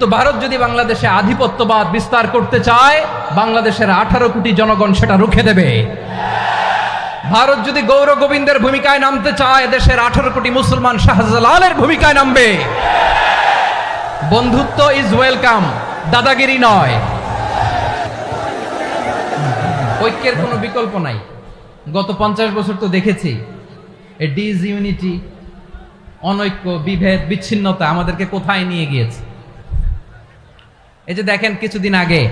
তো ভারত যদি বাংলাদেশে আধিপত্যবাদ বিস্তার করতে চায়, বাংলাদেশের 18 কোটি জনগণ সেটা রুখে দেবে। ভারত যদি গৌর গোবিন্দের ভূমিকায় নামতে চায়, দেশের 18 কোটি মুসলমান শাহজালালের ভূমিকায় নামবে। বন্ধুত্ব ইজ ওয়েলকাম, দাদাগিরি নয়। ঐক্যের কোনো বিকল্প নাই। গত 50 বছর তো দেখেছি এ ডিসইউনিটি, অনৈক্য, বিভেদ, বিচ্ছিন্নতা আমাদেরকে কোথায় নিয়ে গিয়েছে। এই যে দেখেন, কিছুদিন আগে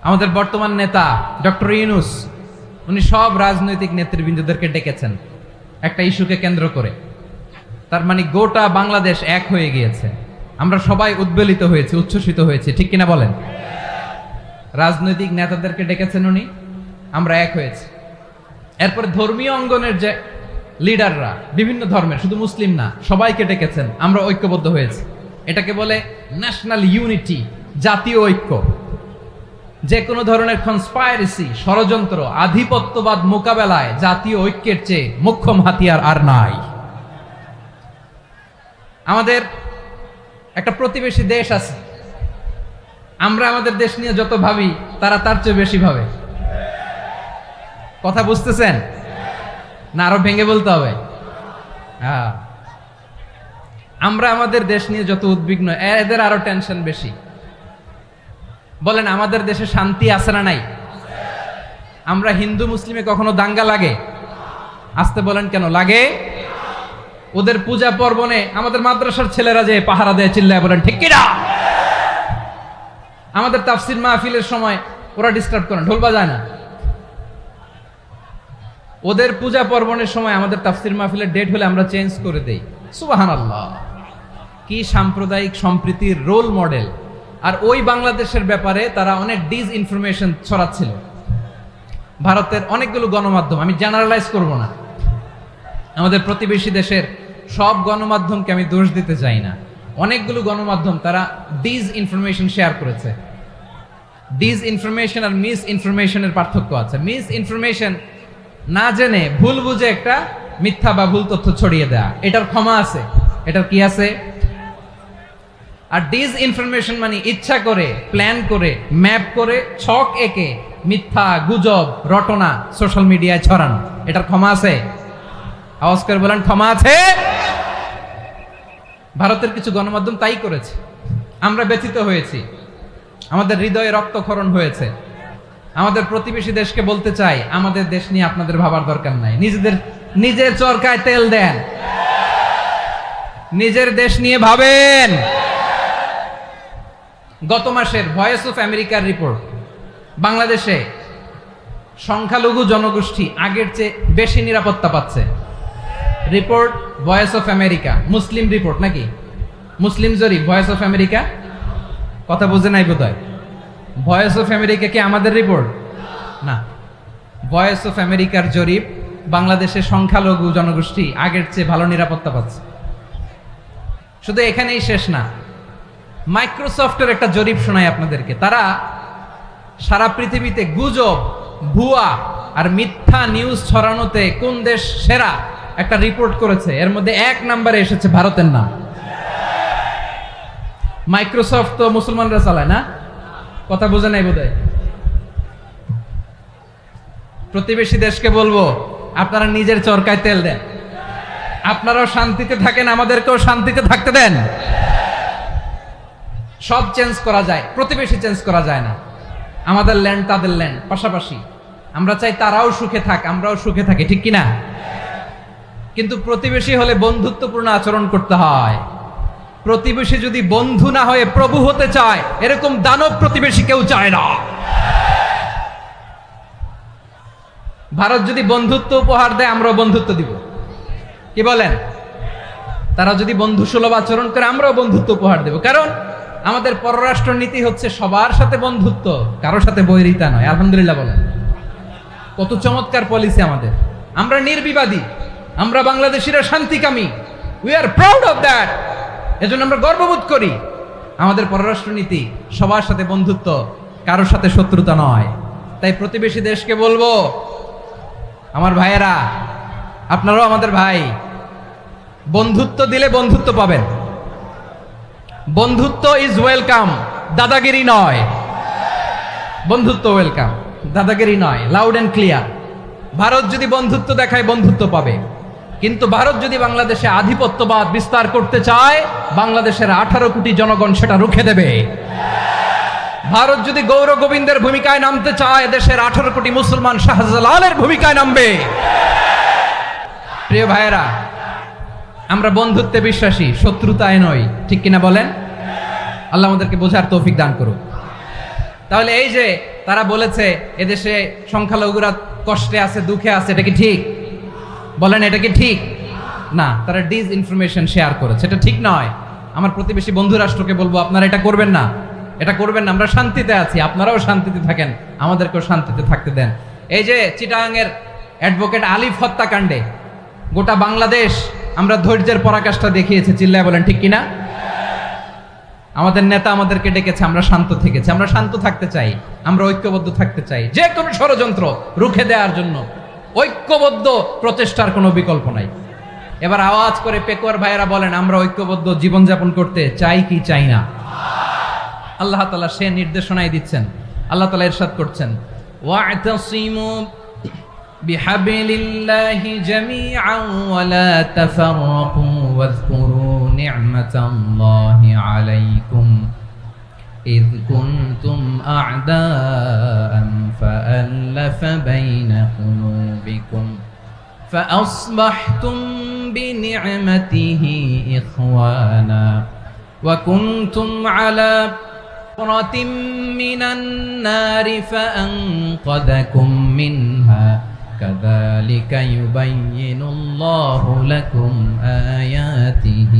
আমাদের বর্তমান নেতা ডক্টর ইউনূস, উনি সব রাজনৈতিক নেতৃবৃন্দদেরকে ডেকেছেন একটা ইস্যুকে কেন্দ্র করে। তার মানে গোটা বাংলাদেশ এক হয়ে গিয়েছে। আমরা সবাই উদ্বেলিত হয়েছি, উচ্ছ্বসিত হয়েছি, ঠিক কিনা বলেন? রাজনৈতিক নেতাদেরকে ডেকেছেন উনি, আমরা এক হয়েছি। এরপরে ধর্মীয় অঙ্গনের যে লিডাররা, বিভিন্ন ধর্মের, শুধু মুসলিম না, সবাইকে ডেকেছেন, আমরা ঐক্যবদ্ধ হয়েছি। এটাকে বলে ন্যাশনাল ইউনিটি, জাতীয় ঐক্য। যে কোনো ধরনের কনস্পাইরেসি, ষড়যন্ত্র, আধিপত্যবাদ মোকাবেলায় জাতীয় ঐক্যের চেয়ে মোক্ষম হাতিয়ার আর নাই। আমাদের একটা প্রতিবেশী দেশ আছে, আমরা আমাদের দেশ নিয়ে যত ভাবি, তারা তার চেয়ে বেশি ভাবে। কথা বুঝতেছেন না? আরো ভেঙে বলতে হবে। হ্যাঁ, আমরা আমাদের দেশ নিয়ে যত উদ্বিগ্ন, এদের আরো টেনশন বেশি। বলেন, আমাদের দেশে শান্তি আছে না নাই? আমরা হিন্দু মুসলিমে কখনো দাঙ্গা লাগে? আসতে বলেন, কেন লাগে? ওদের পূজা পার্বণে আমাদের মাদ্রাসার ছেলেরা যে পাহারা দেয়, চিল্লায় বলেন ঠিক কিনা? আমাদের তাফসির মাহফিলের সময় ওরা ডিস্টার্ব করে, ঢোল বাজায় না। ওদের পূজা পার্বণের সময় আমাদের তাফসির মাহফিলের ডেট হলে আমরা চেঞ্জ করে দেই। সুবহানাল্লাহ, কি সাম্প্রদায়িক সম্প্রীতির রোল মডেল। আর ওই বাংলাদেশের ব্যাপারে তারা অনেক ডিসইনফরমেশন ছড়াচ্ছিল। ভারতের অনেকগুলো গণমাধ্যম, আমি জেনারেলাইজ করব না, আমাদের প্রতিবেশী দেশের সব গণমাধ্যমকে আমি দোষ দিতে চাই না। অনেকগুলো গণমাধ্যম তারা ডিসইনফরমেশন শেয়ার করেছে। ডিসইনফরমেশন আর মিস ইনফরমেশনের পার্থক্য আছে। মিস ইনফরমেশন না জেনে ভুল বুঝে একটা মিথ্যা বা ভুল তথ্য ছড়িয়ে দেয়া, এটার ক্ষমা আছে, এটার কি আছে। আর ডিসইনফরমেশন মানে ইচ্ছা করে, প্ল্যান করে, ম্যাপ করে, ছক এঁকে মিথ্যা, গুজব, রটনা সোশ্যাল মিডিয়ায় ছড়ানো, এটার ক্ষমা আছে? আওয়াজ করে বলেন, ক্ষমা আছে? ভারতের কিছু গণমাধ্যম তাই করেছে। আমরা ব্যথিত হয়েছি, আমাদের হৃদয়ে রক্তক্ষরণ হয়েছে। আমাদের প্রতিবেশী দেশকে বলতে চাই, আমাদের দেশ নিয়ে আপনাদের ভাবার দরকার নাই। নিজের চরকায় তেল দেন, নিজের দেশ নিয়ে ভাবেন। গত মাসের ভয়েস অফ আমেরিকার রিপোর্ট, বাংলাদেশে সংখ্যালঘু জনগোষ্ঠী আগের চেয়ে বেশি নিরাপত্তা পাচ্ছে। Report voice of America, Muslim report নাকি? মুসলিম জরিপ, ভয়েস অফ আমেরিকা। কথা বুঝে নাই বোধহয়। ভয়েস অফ আমেরিকা কি আমাদের রিপোর্ট? না, ভয়েস অফ আমেরিকার জরিপ, বাংলাদেশের সংখ্যালঘু জনগোষ্ঠী আগের চেয়ে ভালো নিরাপত্তা পাচ্ছে। শুধু এখানেই শেষ না, মাইক্রোসফটের একটা জরিপ শোনাই আপনাদেরকে। তারা সারা পৃথিবীতে গুজব, ভুয়া আর মিথ্যা নিউজ ছড়ানোতে কোন দেশ সেরা একটা রিপোর্ট করেছে। এর মধ্যে 1 নম্বরে এসেছে ভারতের নাম। মাইক্রোসফট তো মুসলমানরা চালায় না? কথা বোঝে নাই বোধহয়। প্রতিবেশী দেশকে বলবো, আপনারা নিজের চরকায় তেল দেন, আপনারাও শান্তিতে থাকেন, আমাদেরকেও শান্তিতে থাকতে দেন। সব চেঞ্জ করা যায়, প্রতিবেশী চেঞ্জ করা যায় না। আমাদের ল্যান্ড তাদের ল্যান্ড, পাশাপাশি। আমরা চাই তারাও সুখে থাক, আমরাও সুখে থাকি, ঠিক কিনা? কিন্তু প্রতিবেশী হলে বন্ধুত্বপূর্ণ আচরণ করতে হয়। প্রতিবেশী যদি বন্ধু না হয়ে প্রভু হতে চায়, এরকম দানব প্রতিবেশী কেউ চায় না। ভারত যদি বন্ধুত্ব উপহার দেয়, আমরাও বন্ধুত্ব দিব, কি বলেন? তারা যদি বন্ধু সুলভ আচরণ করে, আমরাও বন্ধুত্ব উপহার দেব। কারণ আমাদের পররাষ্ট্র নীতি হচ্ছে সবার সাথে বন্ধুত্ব, কারোর সাথে বৈরিতা নয়। আলহামদুলিল্লাহ বলেন, কত চমৎকার পলিসি আমাদের। আমরা নির্বিবাদী, আমরা বাংলাদেশিরা শান্তিকামী। We are proud of that. এজন্য আমরা গর্ববোধ করি। আমাদের পররাষ্ট্র নীতি সবার সাথে বন্ধুত্ব, কারোর সাথে শত্রুতা নয়। তাই প্রতিবেশী দেশকে বলবো, আমার ভাইয়েরা, আপনারাও আমাদের ভাই, বন্ধুত্ব দিলে বন্ধুত্ব পাবেন। বন্ধুত্ব ইজ ওয়েলকাম, দাদাগিরি নয়। বন্ধুত্ব ওয়েলকাম, দাদাগিরি নয়, লাউড এন্ড ক্লিয়ার। ভারত যদি বন্ধুত্ব দেখায় বন্ধুত্ব পাবে, কিন্তু ভারত যদি বাংলাদেশে আধিপত্যবাদ বিস্তার করতে চায়, বাংলাদেশের 18 কোটি জনগণ সেটা রুখে দেবে। ভারত যদি গৌর গোবিন্দের ভূমিকায় নামতে চায়, দেশের 18 কোটি মুসলমান শাহজালালের ভূমিকায় নামবে। প্রিয় ভাইয়েরা, আমরা বন্ধুত্বে বিশ্বাসী, শত্রুতায় নই, ঠিক কিনা বলেন? আল্লাহ আমাদেরকে বোঝার তৌফিক দান করুক। তাহলে এই যে তারা বলেছে এদেশে সংখ্যালঘুরা কষ্টে আছে, দুঃখে আছে, এটা কি ঠিক? বলেন, এটা কি ঠিক? না, তারা ডিস ইনফরমেশন শেয়ার করেছে, এটা ঠিক নয়। আমার প্রতিবেশী বন্ধু রাষ্ট্রকে বলবো, আপনারা এটা করবেন না, এটা করবেন না। আমরা শান্তিতে আছি, আপনারাও শান্তিতে থাকেন, আমাদেরকেও শান্তিতে থাকতে দেন। এই যে চিটাগাংয়ের অ্যাডভোকেট আলিফ হত্যাকাণ্ডে গোটা বাংলাদেশ আমরা ধৈর্যের পরাকাষ্ঠা দেখিয়েছে, চিল্লায় বলেন ঠিক কিনা? আমাদের নেতা আমাদেরকে ডেকেছে, আমরা শান্ত থেকেছি। আমরা শান্ত থাকতে চাই, আমরা ঐক্যবদ্ধ থাকতে চাই। যে কোনো ষড়যন্ত্র রুখে দেওয়ার জন্য ঐক্যবদ্ধ প্রচেষ্টার কোনো বিকল্প নাই। এবার আওয়াজ করে পেকুয়ার ভাইয়েরা বলেন, আমরা ঐক্যবদ্ধ জীবনযাপন করতে চাই কি চাই না? আল্লাহ তাআলা সে নির্দেশনাই দিচ্ছেন। আল্লাহ তাআলা ইরশাদ করছেন, ওয়া'তাসিমু বিহাবলিল্লাহি জামিআন ওয়া লা তাফাররাকু ওয়াযকুরু নি'মাতাল্লাহি আলাইকুম إذ كنتم أعداء فألف بين قلوبكم فأصبحتم بنعمته إخوانا وكنتم على حفرة من النار فأنقذكم منها كذلك يبين الله لكم آياته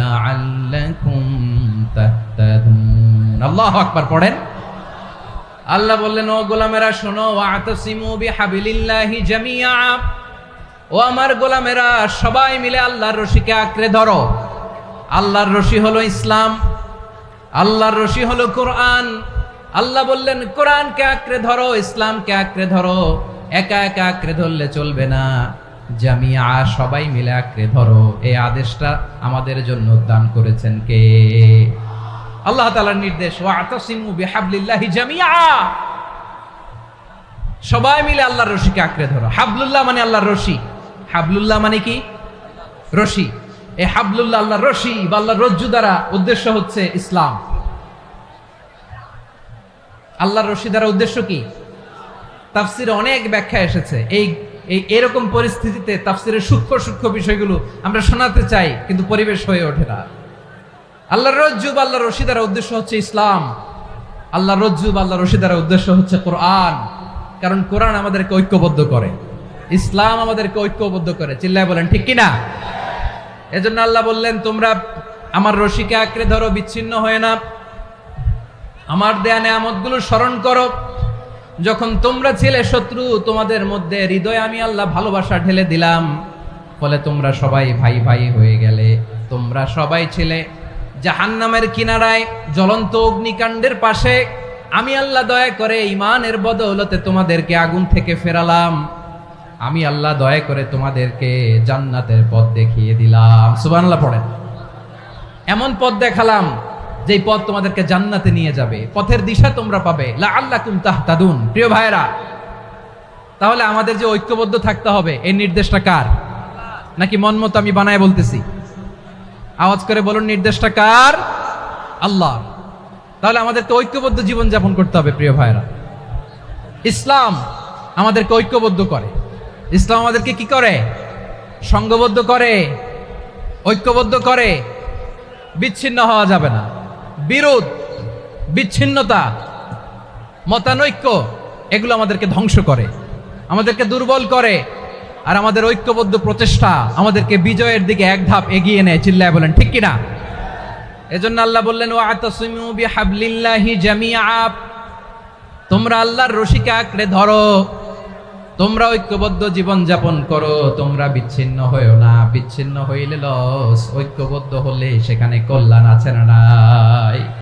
لعلكم تهتدون الله أكبر পড়েন। আল্লাহ বললেন, ও গোলামেরা শোনো, ওয়াতাসিমু বিহাবিলিল্লাহি জামিআ, ও আমার গোলামেরা সবাই মিলে আল্লাহর রশিকে আঁকড়ে ধরো। আল্লাহর রশি হলো ইসলাম, আল্লাহর রশি হলো কোরআন। আল্লাহ বললেন, কোরআনকে আঁকড়ে ধরো, ইসলামকে আঁকড়ে ধরো। একা একা আঁকড়ে ধরলে চলবে না, জামিআ সবাই মিলে আঁকড়ে ধরো। এই আদেশটা আমাদের জন্য দান করেছেন কে? আল্লাহ তাআলার নির্দেশ, ওয়াতাসিমু বিহাবলিল্লাহি জামিআ, সবাই মিলে আল্লাহর রশিকে আঁকড়ে ধরো। হাবলুল্লাহ মানে আল্লাহর রশি। হাবলুল্লাহ মানে কি? রশি। এই হাবলুল্লাহ আল্লাহর রশি বা আল্লাহর রজ্জু দ্বারা উদ্দেশ্য হচ্ছে ইসলাম। আল্লাহর রশি দ্বারা উদ্দেশ্য কি? তাফসিরে অনেক ব্যাখ্যা এসেছে। এই এরকম পরিস্থিতিতে তাফসিরের সূক্ষ্ম সূক্ষ্ম বিষয়গুলো আমরা শোনাতে চাই, কিন্তু পরিবেশ হয়ে ওঠে না। আল্লাহর রজ্জু বা আল্লাহর রশি দ্বারা উদ্দেশ্য হচ্ছে ইসলাম। আল্লাহর রজ্জু বা আল্লাহর রশি দ্বারা উদ্দেশ্য হচ্ছে কোরআন। কারণ কোরআন আমাদেরকে ঐক্যবদ্ধ করে, ইসলাম আমাদেরকে ঐক্যবদ্ধ করে। চিল্লায় বলেন ঠিক কিনা? এজন্য আল্লাহ বললেন, তোমরা আমার রশিকে আঁকড়ে ধরো, বিচ্ছিন্ন হয়ে না। আমার দেয়া নেয়ামতগুলো স্মরণ করো। যখন তোমরা ছিলে শত্রু, তোমাদের মধ্যে হৃদয়ে আমি আল্লাহ ভালোবাসা ঢেলে দিলাম, ফলে তোমরা সবাই ভাই ভাই হয়ে গেলে। তোমরা সবাই ছিলে জাহান্নামের কিনারায়, জ্বলন্ত অগ্নিকাণ্ডের পাশে। আমি আল্লাহ দয়া করে ঈমানের বদৌলতে তোমাদেরকে আগুন থেকে ফেরালাম। আমি আল্লাহ দয়া করে তোমাদেরকে জান্নাতের পথ দেখিয়ে দিলাম। সুবহানাল্লাহ পড়েন। এমন পথ দেখালাম যেই পথ তোমাদেরকে জান্নাতে নিয়ে যাবে, পথের দিশা তোমরা পাবে। লাআল্লাকুম তাহতাদুন। প্রিয় ভাইরা, তাহলে আমাদের যে ঐক্যবদ্ধ থাকতে হবে, এই নির্দেশটা কার? নাকি মন মতো আমি বানায় বলতেছি? আওয়াজ করে বলুন, নির্দেশটা কার? আল্লাহ। তাহলে আমাদেরকে ঐক্যবদ্ধ জীবন যাপন করতে হবে। প্রিয় ভাইরা, ইসলাম আমাদেরকে ঐক্যবদ্ধ করে। ইসলাম আমাদেরকে কি করে? সংঘবদ্ধ করে, ঐক্যবদ্ধ করে। বিচ্ছিন্ন হওয়া যাবে না। বিরোধ, বিচ্ছিন্নতা, মতানৈক্য, এগুলো আমাদেরকে ধ্বংস করে, আমাদেরকে দুর্বল করে। আর আমাদের ঐক্যবদ্ধ প্রচেষ্টা আমাদেরকে বিজয়ের দিকে এক ধাপ এগিয়ে নেয়। চিল্লায় বলেন ঠিক কিনা? এজন্য আল্লাহ বললেন, ওয়াতাসিমু বিহাবলিল্লাহি জামিআ, তোমরা আল্লাহর রশিকে আঁকড়ে ধরো, তোমরা ঐক্যবদ্ধ জীবন যাপন করো, তোমরা বিচ্ছিন্ন হয়েও না। বিচ্ছিন্ন হইলে লস, ঐক্যবদ্ধ হলে সেখানে কল্যাণ আছে না নাই?